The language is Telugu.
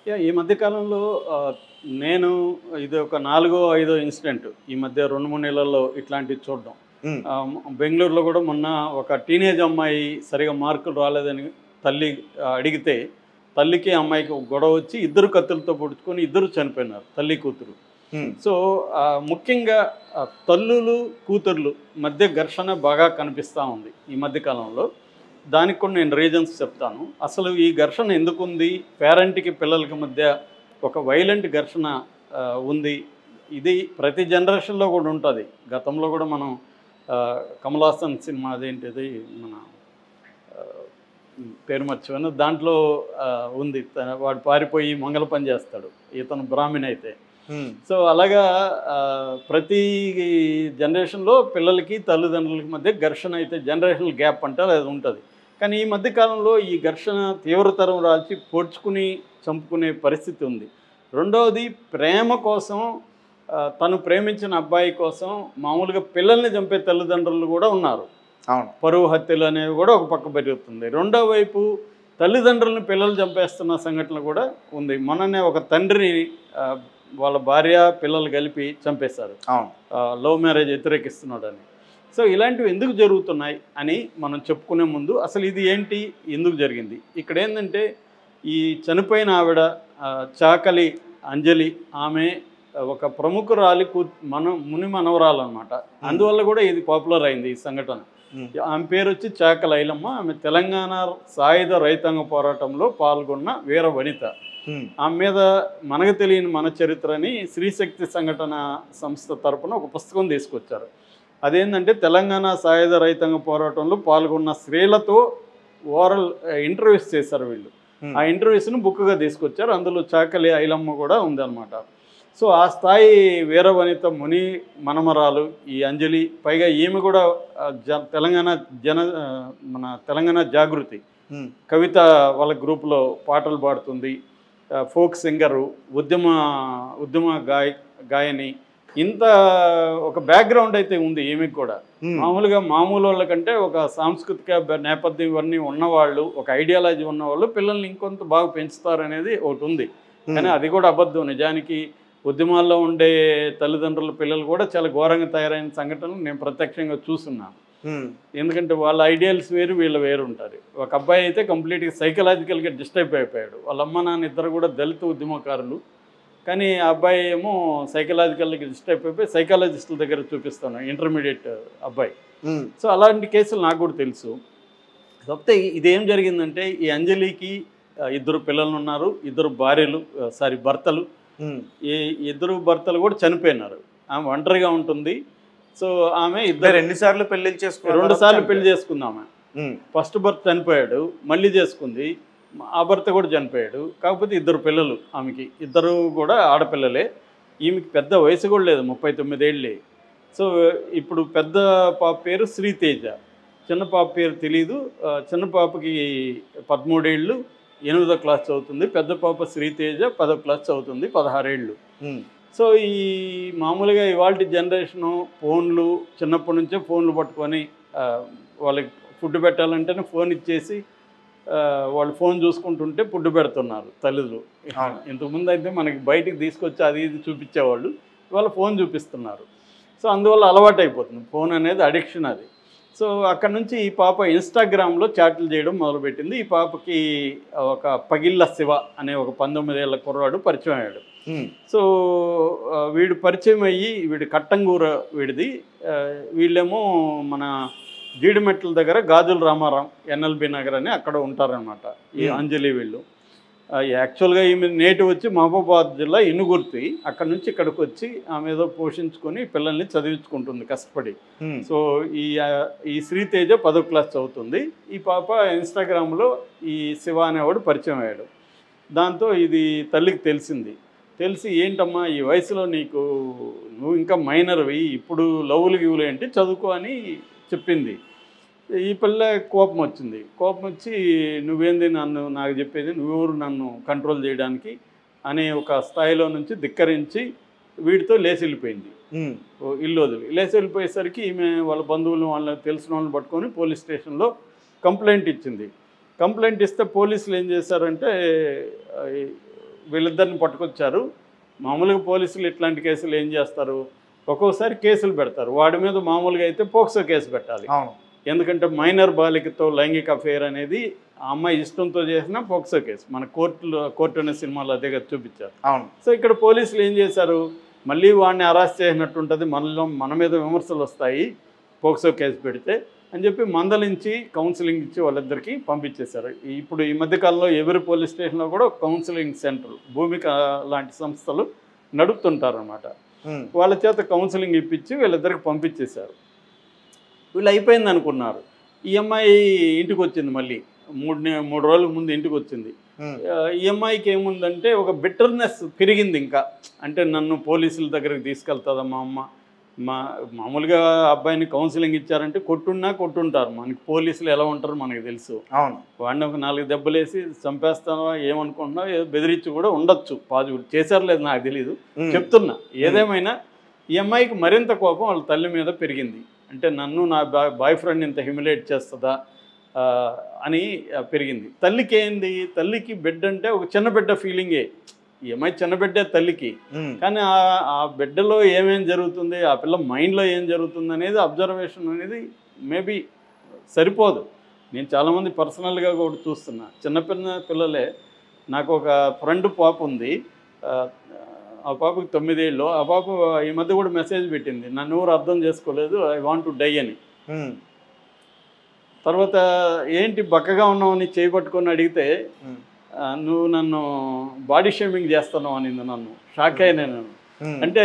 ఈ మధ్య కాలంలో నేను ఇది ఒక నాలుగో, ఐదో ఇన్సిడెంట్ ఈ మధ్య 2, 3 నెలల్లో ఇట్లాంటివి చూడడం. బెంగుళూరులో కూడా మొన్న ఒక టీనేజ్ అమ్మాయి సరిగా మార్కులు రాలేదని తల్లి అడిగితే, తల్లికి అమ్మాయికి ఒక గొడవ వచ్చి ఇద్దరు కత్తులతో పొడుచుకొని ఇద్దరు చనిపోయినారు, తల్లి కూతురు. సో ముఖ్యంగా తల్లులు కూతుర్లు మధ్య ఘర్షణ బాగా కనిపిస్తూ ఉంది ఈ మధ్య కాలంలో. దానికి కూడా నేను రీజన్స్ చెప్తాను. అసలు ఈ ఘర్షణ ఎందుకుంది, పేరెంట్కి పిల్లలకి మధ్య ఒక వైలెంట్ ఘర్షణ ఉంది. ఇది ప్రతి జనరేషన్లో కూడా ఉంటుంది. గతంలో కూడా మనం కమల్ హాసన్ సినిమా అదేంటిది మన పేరు మర్చిపోయాను, దాంట్లో ఉంది. వాడు పారిపోయి మంగళ పని చేస్తాడు, ఇతను బ్రాహ్మణ్ అయితే. సో అలాగా ప్రతి జనరేషన్లో పిల్లలకి తల్లిదండ్రులకి మధ్య ఘర్షణ అయితే జనరేషనల్ గ్యాప్ అంటారు, అది ఉంటుంది. కానీ ఈ మధ్యకాలంలో ఈ ఘర్షణ తీవ్రతరం రాల్చి పొడుచుకుని చంపుకునే పరిస్థితి ఉంది. రెండవది, ప్రేమ కోసం తను ప్రేమించిన అబ్బాయి కోసం మామూలుగా పిల్లల్ని చంపే తల్లిదండ్రులు కూడా ఉన్నారు. అవును, పరువు హత్యలు అనేవి కూడా ఒక పక్క పెరుగుతుంది. రెండో వైపు తల్లిదండ్రులను పిల్లలు చంపేస్తున్న సంఘటన కూడా ఉంది. మొన్ననే ఒక తండ్రిని వాళ్ళ భార్య పిల్లలు కలిపి చంపేశారు, లవ్ మ్యారేజ్ వ్యతిరేకిస్తున్నాడని. సో ఇలాంటివి ఎందుకు జరుగుతున్నాయి అని మనం చెప్పుకునే ముందు అసలు ఇది ఏంటి, ఎందుకు జరిగింది. ఇక్కడ ఏంటంటే ఈ చనిపోయిన ఆవిడ చాకలి అంజలి, ఆమె ఒక ప్రముఖురాలి ముని మనవరాలు అనమాట. అందువల్ల కూడా ఇది పాపులర్ అయింది ఈ సంఘటన. ఆమె పేరు వచ్చి చాకలి ఐలమ్మ. ఆమె తెలంగాణ సాయుధ రైతాంగ పోరాటంలో పాల్గొన్న వీర వనిత. ఆమె మీద మనకు తెలియని మన చరిత్రని శ్రీశక్తి సంఘటన సంస్థ తరపున ఒక పుస్తకం తీసుకొచ్చారు. అదేంటంటే తెలంగాణ సాయుధ రైతాంగ పోరాటంలో పాల్గొన్న స్త్రీలతో ఓరల్ ఇంటర్వ్యూస్ చేశారు వీళ్ళు. ఆ ఇంటర్వ్యూస్ను బుక్గా తీసుకొచ్చారు. అందులో చాకలి ఐలమ్మ కూడా ఉందన్నమాట. సో ఆ స్థాయి వీర వనిత ముని మనమరాలు ఈ అంజలి. పైగా ఈమె కూడా మన తెలంగాణ జాగృతి కవిత వాళ్ళ గ్రూప్లో పాటలు పాడుతుంది, ఫోక్ సింగరు, ఉద్యమ గాయని. ఇంత ఒక బ్యాక్గ్రౌండ్ అయితే ఉంది ఈమెకి కూడా. మామూలు వాళ్ళకంటే ఒక సాంస్కృతిక నేపథ్యం ఇవన్నీ ఉన్నవాళ్ళు, ఒక ఐడియాలజీ ఉన్నవాళ్ళు పిల్లల్ని ఇంకొంత బాగా పెంచుతారు అనేది ఒకటి ఉంది. కానీ అది కూడా అబద్ధం. నిజానికి ఉద్యమాల్లో ఉండే తల్లిదండ్రుల పిల్లలు కూడా చాలా ఘోరంగా తయారైన సంఘటనలు నేను ప్రత్యక్షంగా చూస్తున్నాను. ఎందుకంటే వాళ్ళ ఐడియల్స్ వేరు, వీళ్ళ వేరు ఉంటారు. ఒక అబ్బాయి అయితే కంప్లీట్గా సైకలాజికల్గా డిస్టర్బ్ అయిపోయాడు. వాళ్ళ అమ్మ నాన్న ఇద్దరు కూడా దళిత ఉద్యమకారులు. కానీ ఆ అబ్బాయి ఏమో సైకలాజికల్గా డిస్టర్బ్ అయిపోయి సైకాలజిస్టుల దగ్గర చూపిస్తాను, ఇంటర్మీడియట్ అబ్బాయి. సో అలాంటి కేసులు నాకు కూడా తెలుసు. కాకపోతే ఇదేం జరిగిందంటే ఈ అంజలికి ఇద్దరు పిల్లలు ఉన్నారు, ఇద్దరు భర్తలు. ఈ ఇద్దరు భర్తలు కూడా చనిపోయినారు. ఆమె ఒంటరిగా ఉంటుంది. సో ఆమె ఎన్నిసార్లు పెళ్లి చేసుకుంది? 2 సార్లు పెళ్లి చేసుకుంది ఆమె. ఫస్ట్ భర్త చనిపోయాడు, మళ్ళీ చేసుకుంది. ఆ భర్త కూడా చనిపోయాడు. కాకపోతే ఇద్దరు పిల్లలు ఆమెకి, ఇద్దరు కూడా ఆడపిల్లలే. ఈమెకి పెద్ద వయసు కూడా లేదు, 39 ఏళ్ళే. సో ఇప్పుడు పెద్ద పాప పేరు శ్రీతేజ, చిన్న పాప పేరు తెలీదు. చిన్న పాపకి 13 ఏళ్ళు, 8వ క్లాస్ చదువుతుంది. పెద్ద పాప శ్రీతేజ 10వ క్లాస్ చదువుతుంది, 16 ఏళ్ళు. సో ఈ మామూలుగా ఇవాళ జనరేషను ఫోన్లు, చిన్నప్పటి నుంచే ఫోన్లు పట్టుకొని వాళ్ళకి ఫుడ్ పెట్టాలంటేనే ఫోన్ ఇచ్చేసి వాళ్ళు ఫోన్ చూసుకుంటుంటే ఫుడ్ పెడుతున్నారు తల్లిదండ్రులు. ఇంతకుముందు అయితే మనకి బయటికి తీసుకొచ్చి అది ఇది చూపించేవాళ్ళు, ఇవాళ ఫోన్ చూపిస్తున్నారు. సో అందువల్ల అలవాటు అయిపోతుంది, ఫోన్ అనేది అడిక్షన్ అది. సో అక్కడ నుంచి ఈ పాప ఇన్స్టాగ్రామ్లో చాట్లు చేయడం మొదలుపెట్టింది. ఈ పాపకి ఒక పగిళ్ళ శివ అనే ఒక 19 ఏళ్ల కుర్రాడు పరిచయం అయ్యాడు. సో వీడు పరిచయం అయ్యి, వీడు కట్టంగూర వీడిది. వీళ్ళేమో మన జీడిమెట్ల దగ్గర గాజుల రామారాం ఎన్ఎల్బి నగర్ అని అక్కడ ఉంటారనమాట ఈ అంజలి వీళ్ళు. యాక్చువల్గా ఈమె నేటివ్ వచ్చి మహబూబాబాద్ జిల్లా ఇనుగుర్తి. అక్కడ నుంచి ఇక్కడికి వచ్చి ఆమె ఏదో పోషించుకొని పిల్లల్ని చదివించుకుంటుంది కష్టపడి. సో ఈ శ్రీతేజ 10వ క్లాస్ చదువుతుంది. ఈ పాప ఇన్స్టాగ్రామ్లో ఈ శివ అనేవాడు పరిచయం అయ్యాడు. దాంతో ఇది తల్లికి తెలిసి ఏంటమ్మా ఈ వయసులో నువ్వు ఇంకా మైనర్వి, ఇప్పుడు లవ్లు గివ్వులు ఏంటి, చదువుకో అని చెప్పింది. ఈ పిల్ల కోపం వచ్చి నువ్వేంది నాకు చెప్పేది, నువ్వెవరు నన్ను కంట్రోల్ చేయడానికి అనే ఒక స్థాయిలో నుంచి ధిక్కరించి వీడితో లేచి వెళ్ళిపోయింది. ఇల్లు వదిలి లేచి వెళ్ళిపోయేసరికి ఈమె వాళ్ళ బంధువులు వాళ్ళని తెలిసిన వాళ్ళని పట్టుకొని పోలీస్ స్టేషన్లో కంప్లైంట్ ఇచ్చింది. కంప్లైంట్ ఇస్తే పోలీసులు ఏం చేశారంటే వీళ్ళిద్దరిని పట్టుకొచ్చారు. మామూలుగా పోలీసులు ఇట్లాంటి కేసులు ఏం చేస్తారు, ఒక్కోసారి కేసులు పెడతారు. వాడి మీద మామూలుగా అయితే పోక్సో కేసు పెట్టాలి. ఎందుకంటే మైనర్ బాలికతో లైంగిక అఫేర్ అనేది ఆ అమ్మాయి ఇష్టంతో చేసిన పోక్సో కేసు. మన కోర్టు అనే సినిమాలో అదేగా చూపించారు. సో ఇక్కడ పోలీసులు ఏం చేశారు, మళ్ళీ వాడిని అరెస్ట్ చేసినట్టు ఉంటుంది, మన మీద విమర్శలు వస్తాయి పోక్సో కేసు పెడితే అని చెప్పి మందలించి కౌన్సిలింగ్ ఇచ్చి వాళ్ళిద్దరికీ పంపించేశారు. ఇప్పుడు ఈ మధ్యకాలంలో ఎవరి పోలీస్ స్టేషన్లో కూడా కౌన్సిలింగ్ సెంటర్ భూమిక లాంటి సంస్థలు నడుపుతుంటారనమాట. వాళ్ళ చేత కౌన్సిలింగ్ ఇప్పించి వీళ్ళిద్దరికి పంపించేశారు. వీళ్ళు అయిపోయింది అనుకున్నారు. ఈ అమ్మాయి ఇంటికి వచ్చింది, మళ్ళీ మూడు రోజుల ముందు ఇంటికి వచ్చింది. ఈ అమ్మాయికి ఏముందంటే ఒక బిట్టర్నెస్ పెరిగింది. ఇంకా అంటే నన్ను పోలీసుల దగ్గరికి తీసుకెళ్తుందా మా అమ్మ, మామూలుగా అబ్బాయిని కౌన్సిలింగ్ ఇచ్చారంటే కొట్టుంటారు. మనకి పోలీసులు ఎలా ఉంటారో మనకి తెలుసు. వాడిని ఒక 4 దెబ్బలేసి చంపేస్తానో ఏమనుకుంటున్నా, ఏదో బెదిరించి కూడా ఉండొచ్చు. పాజిబుల్ చేశారు లేదు నాకు తెలీదు, చెప్తున్నా. ఏదేమైనా ఈ అమ్మాయికి మరింత కోపం వాళ్ళ తల్లి మీద పెరిగింది. అంటే నన్ను నా బాయ్ ఫ్రెండ్ ఇంత హ్యూమిలేట్ చేస్తుందా అని పెరిగింది. తల్లికి ఏంది, తల్లికి బిడ్డ అంటే ఒక చిన్న బిడ్డ ఫీలింగే. ఈ అమ్మాయి చిన్న బిడ్డే తల్లికి, కానీ ఆ బిడ్డలో ఏమేం జరుగుతుంది, ఆ పిల్ల మైండ్లో ఏం జరుగుతుంది అనేది అబ్జర్వేషన్ అనేది మేబీ సరిపోదు. నేను చాలామంది పర్సనల్గా కూడా చూస్తున్నా. చిన్న పిల్లలే. నాకు ఒక ఫ్రెండ్ పాప ఉంది, ఆ పాపకి 9 ఏళ్ళు. ఆ పాప ఈ మధ్య కూడా మెసేజ్ పెట్టింది, నన్ను ఎవరు అర్థం చేసుకోలేదు, ఐ వాంట్ టు డై అని. తర్వాత ఏంటి బక్కగా ఉన్నావని చేయబట్టుకొని అడిగితే, నువ్వు నన్ను బాడీ షేమింగ్ చేస్తున్నావు అనింది. నన్ను షాక్ అయ్యాను నేను. అంటే